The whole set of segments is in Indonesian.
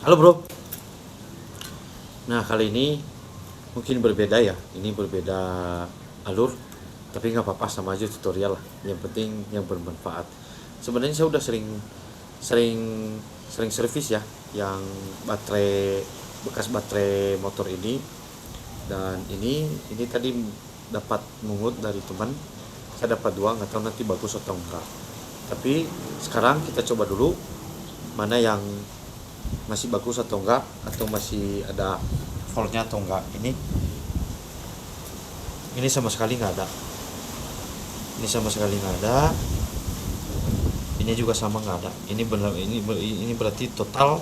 Halo bro. Nah kali ini mungkin berbeda ya. Ini berbeda alur, tapi nggak apa-apa, sama aja tutorial lah. Yang penting yang bermanfaat. Sebenarnya saya udah sering sering sering servis ya, yang baterai bekas baterai motor ini. Dan ini tadi dapat mungut dari teman. Saya dapat dua, nggak tahu nanti bagus atau enggak. Tapi sekarang kita coba dulu mana yang masih bagus atau enggak, atau masih ada faultnya atau enggak. Ini sama sekali nggak ada. Ini sama sekali nggak ada. Ini juga sama nggak ada. Ini benar, ini berarti total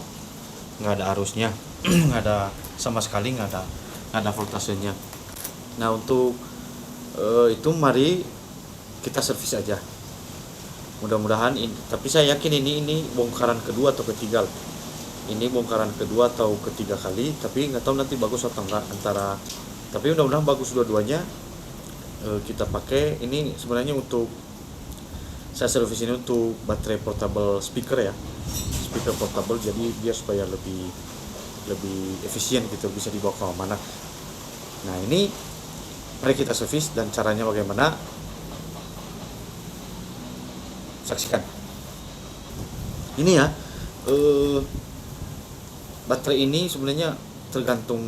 nggak ada arusnya. Nggak ada sama sekali, nggak ada voltasenya. Nah untuk itu mari kita servis aja. Mudah-mudahan ini, tapi saya yakin ini bongkaran kedua atau ketiga. Ini bongkaran kedua atau ketiga kali, tapi nggak tahu nanti bagus atau enggak antara. Tapi mudah-mudahan bagus dua-duanya. Kita pakai ini sebenarnya untuk saya servis ini untuk baterai portable speaker ya, speaker portable, jadi biar supaya lebih lebih efisien gitu, bisa dibawa ke mana. Nah ini mari kita servis, dan caranya bagaimana, saksikan ini ya. Baterai ini sebenarnya tergantung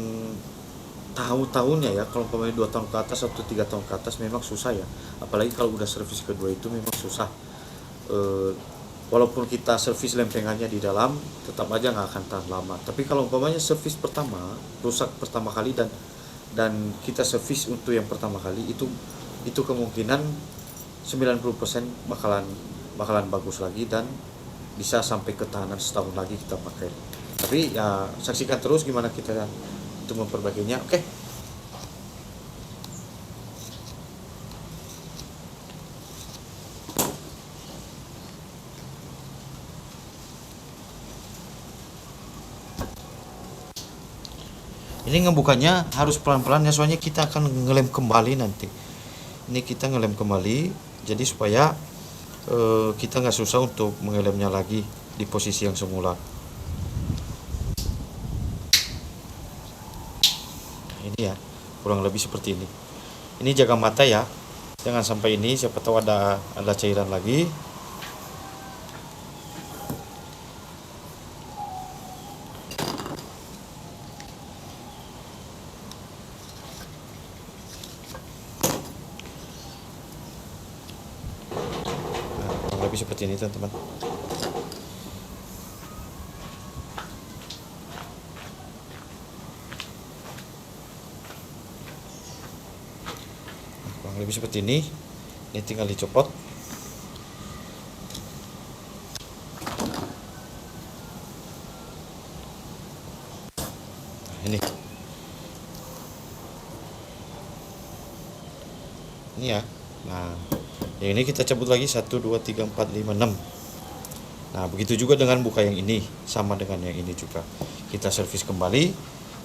tahun-tahunnya ya. Kalau umpamanya 2 tahun ke atas atau 3 tahun ke atas memang susah ya, apalagi kalau udah servis kedua itu memang susah. Eh, Walaupun kita servis lempengannya di dalam, tetap aja nggak akan tahan lama. Tapi kalau umpamanya servis pertama rusak pertama kali, dan kita servis untuk yang pertama kali, itu kemungkinan 90% bakalan bagus lagi, dan bisa sampai ketahanan setahun lagi kita pakai. Tapi ya saksikan terus gimana kita untuk memperbaikinya. Oke. Ini ngebukanya harus pelan-pelan ya, soalnya kita akan ngelem kembali nanti. Ini kita ngelem kembali, jadi supaya kita nggak susah untuk mengelemnya lagi di posisi yang semula. Ini ya, kurang lebih seperti ini. Ini jaga mata ya, jangan sampai ini, siapa tahu ada cairan lagi. Nah, kurang lebih seperti ini teman-teman. Kurang lebih seperti ini. Ini tinggal dicopot. Nah, ini ya. Nah, yang ini kita cabut lagi, 1 2 3 4 5 6. Nah begitu juga dengan buka yang ini, sama dengan yang ini juga kita servis kembali.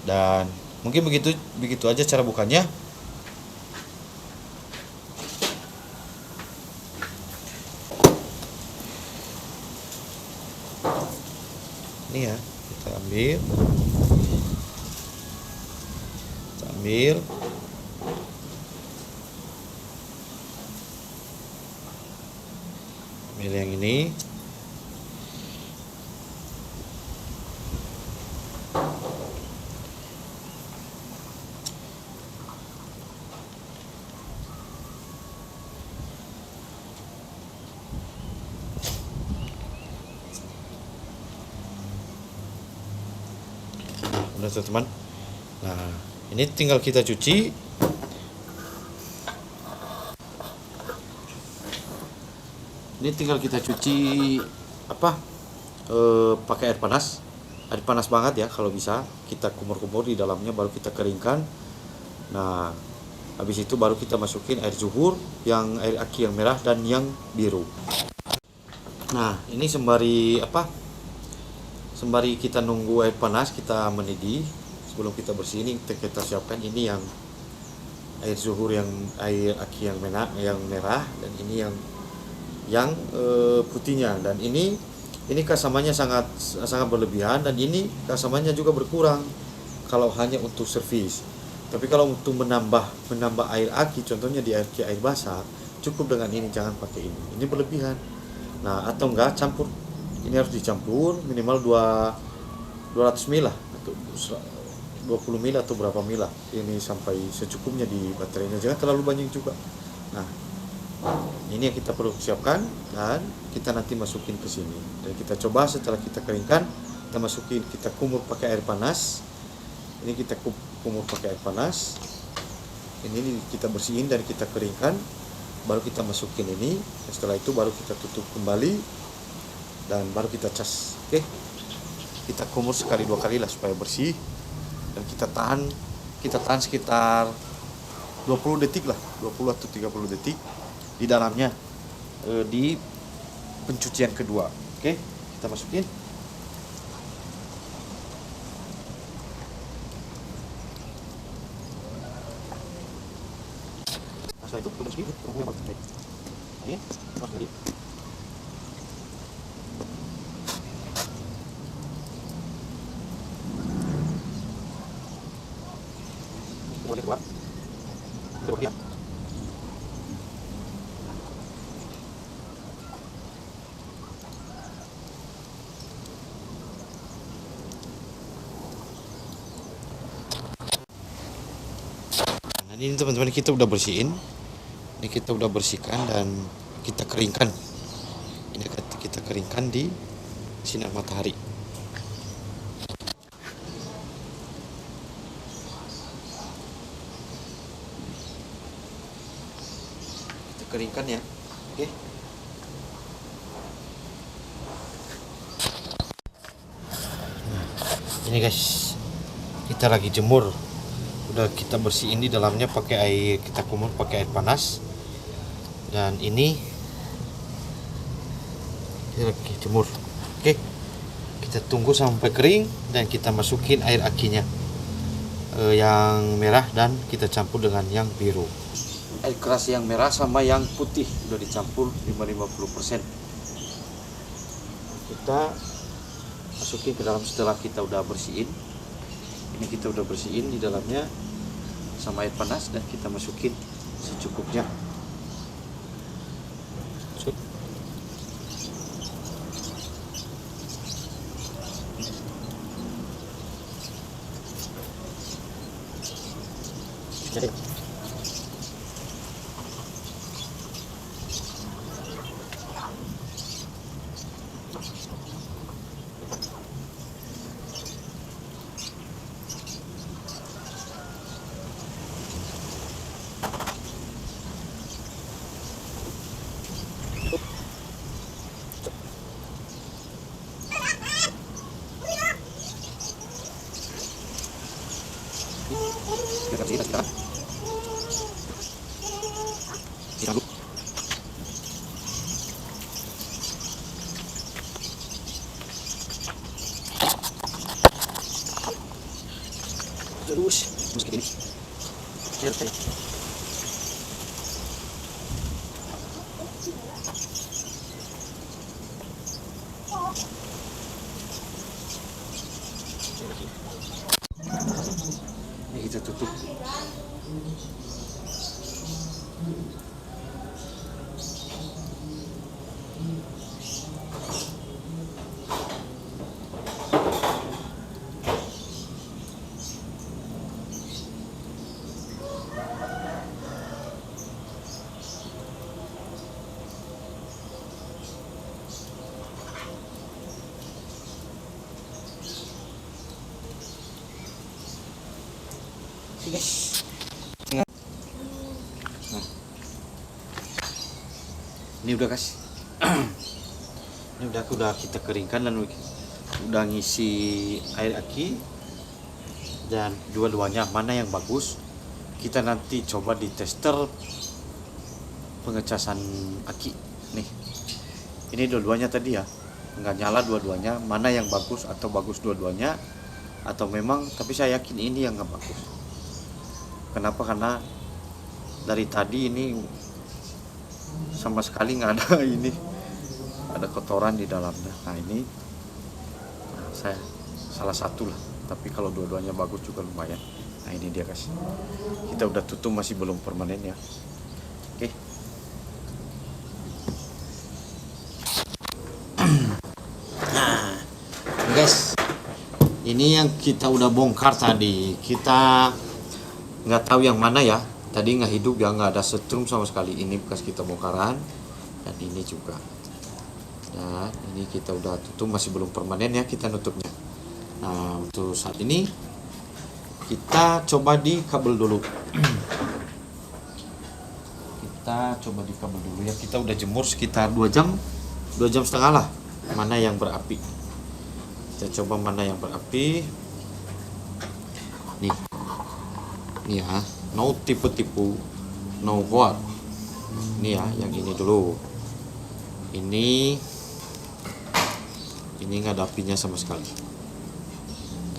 Dan mungkin begitu begitu aja cara bukanya. Ini ya, kita ambil ambil yang ini. Udah teman-teman. Nah ini tinggal kita cuci. Ini tinggal kita cuci apa? Pakai air panas banget ya, kalau bisa kita kumur-kumur di dalamnya, baru kita keringkan. Nah habis itu baru kita masukin air zuhur, yang air aki yang merah dan yang biru. Nah ini sembari kita nunggu air panas, kita mendidih. Sebelum kita bersih ini, kita siapkan ini yang air zuhur, yang air aki yang merah, dan ini yang putihnya. Dan ini Ini kasamannya sangat sangat berlebihan, dan ini kasamannya juga berkurang kalau hanya untuk servis. Tapi kalau untuk menambah air aki, contohnya di air basah, cukup dengan ini, jangan pakai ini. Ini berlebihan. Nah, atau enggak campur. Ini harus dicampur minimal 200 ml atau 20 ml atau berapa ml. Ini sampai secukupnya di baterainya. Jangan terlalu banyak juga. Nah, ini yang kita perlu siapkan, dan kita nanti masukin ke sini. Dan kita coba setelah kita keringkan, kita masukin, kita kumur pakai air panas. Ini kita kumur pakai air panas. Ini kita bersihin dan kita keringkan, baru kita masukin ini. Setelah itu baru kita tutup kembali dan baru kita cas. Oke. Kita kumur sekali 2 kali lah supaya bersih, dan kita tahan sekitar 20 detik lah, 20 atau 30 detik di dalamnya, di pencucian kedua. Oke, kita masukin. Setelah itu kita masukin ini, masukin. Boleh keluar. Terus ini teman-teman, kita udah bersihin. Ini kita udah bersihkan dan kita keringkan. Ini kita keringkan di sinar matahari. Kita keringkan ya. Oke. Ini guys, kita lagi jemur. Udah kita bersihin di dalamnya pakai air, kita kumur pakai air panas. Dan ini kita lagi jemur. Oke, kita tunggu sampai kering dan kita masukin air akinya, yang merah, dan kita campur dengan yang biru. Air keras yang merah sama yang putih udah dicampur 50%. Kita masukin ke dalam setelah kita udah bersihin. Ini kita udah bersihin di dalamnya sama air panas, dan kita masukin secukupnya. Jadi kita bersihkan sekarang. Siram dulu. Terus masukin ini. Selesai. Ini kita tutup. Oke guys. Nah, ini udah guys. Ini udah kita keringkan dan udah ngisi air aki, dan dua-duanya mana yang bagus kita nanti coba di tester pengecasan aki. Nih, ini dua-duanya tadi ya nggak nyala, dua-duanya mana yang bagus, atau bagus dua-duanya, atau memang, tapi saya yakin ini yang nggak bagus. Kenapa? Karena dari tadi ini sama sekali nggak ada ini, ada kotoran di dalamnya. Nah ini saya salah satu lah, tapi kalau dua-duanya bagus juga lumayan. Nah ini dia guys, kita udah tutup, masih belum permanen ya. Oke. Nah guys, ini yang kita udah bongkar tadi. Kita nggak tahu yang mana ya, tadi nggak hidup ya, nggak ada setrum sama sekali. Ini bekas kita bongkaran, dan ini juga. Nah ini kita udah tutup, masih belum permanen ya kita nutupnya. Nah untuk saat ini kita coba di kabel dulu. Kita coba di kabel dulu ya. Kita udah jemur sekitar 2 jam setengah lah, mana yang berapi. Kita coba mana yang berapi. Nih ya, no tipu-tipu, no what. Ini ya, yang ini dulu. Ini nggak ada apinya sama sekali.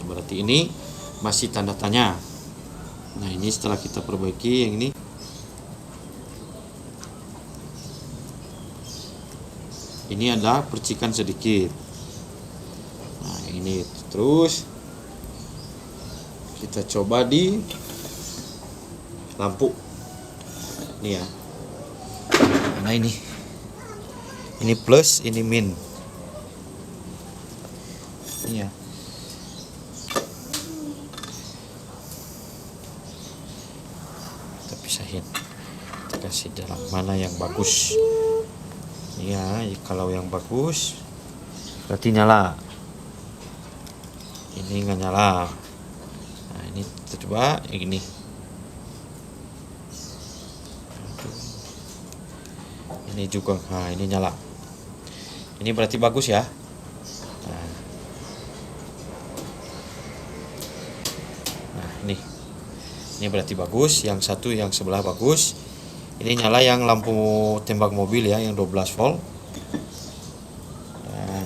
Berarti ini masih tanda tanya. Nah ini setelah kita perbaiki yang ini ada percikan sedikit. Nah ini terus kita coba di lampu ini ya. Nah ini plus, ini min. Ini ya. Kita pisahin, kita kasih dalam mana yang bagus ya. Kalau yang bagus berarti nyala, ini nggak nyala. Nah ini kita coba yang ini. Ini juga, nah ini nyala, ini berarti bagus ya. Nah ini berarti bagus. Yang satu, yang sebelah bagus. Ini nyala yang lampu tembak mobil ya, yang 12 volt. Dan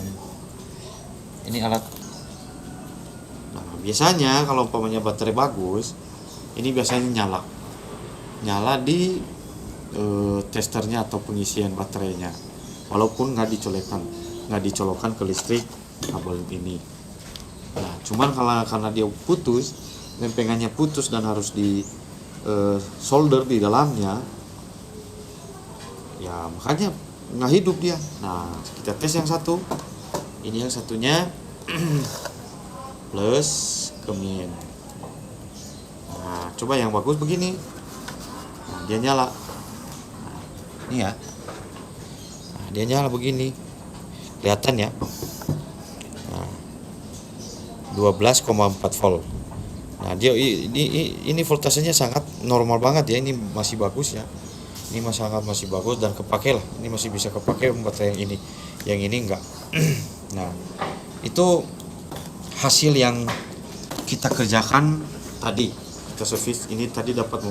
ini alat. Nah biasanya kalau umpamanya baterai bagus, ini biasanya nyala di testernya atau pengisian baterainya, walaupun nggak dicolokkan ke listrik kabel ini. Nah cuman karena dia putus, lempengannya putus dan harus di solder di dalamnya ya, makanya nggak hidup dia. Nah kita tes yang satu, ini yang satunya plus ke min. Nah coba yang bagus begini. Nah, dia nyala. Ini ya, nah, dia nyala begini, kelihatan ya. Nah, 12,4 volt. Nah dia ini voltasenya sangat normal banget ya, ini masih bagus ya, ini masih bagus dan kepake lah, ini masih bisa kepake baterai yang ini enggak. Nah itu hasil yang kita kerjakan tadi, kita servis. Ini tadi dapat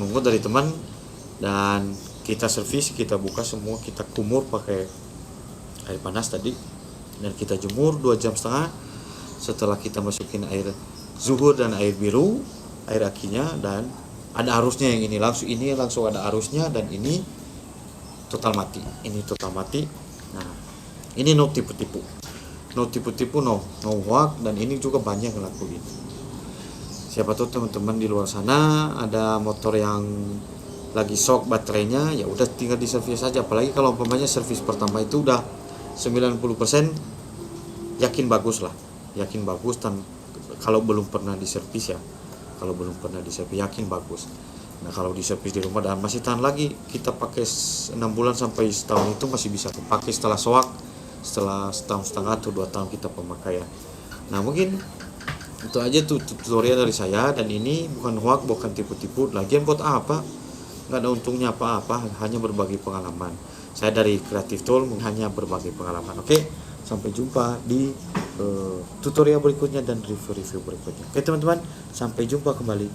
mungut dari teman, dan kita servis, kita buka semua, kita kumur pakai air panas tadi, dan kita jemur 2 jam setengah. Setelah kita masukin air zuhur dan air biru, air akinya, dan ada arusnya yang ini langsung ada arusnya, dan ini total mati. Nah ini no tipu-tipu, no hoax, dan ini juga banyak yang lakuin. Siapa tahu teman-teman di luar sana ada motor yang lagi shock baterainya, ya udah tinggal diservis saja. Apalagi kalau umpamanya servis pertama itu udah 90% yakin bagus, dan kalau belum pernah diservis yakin bagus. Nah kalau diservis di rumah dan masih tahan lagi, kita pakai 6 bulan sampai setahun itu masih bisa dipakai setelah shock, setelah setahun setengah atau 2 tahun kita pemakaian. Nah mungkin itu aja tutorial dari saya, dan ini bukan hoax, bukan tipu-tipu. Lagian buat apa, nggak ada untungnya apa-apa, hanya berbagi pengalaman. Saya dari Creative Tool hanya berbagi pengalaman. Oke, sampai jumpa di tutorial berikutnya dan review berikutnya. Oke teman-teman, sampai jumpa kembali.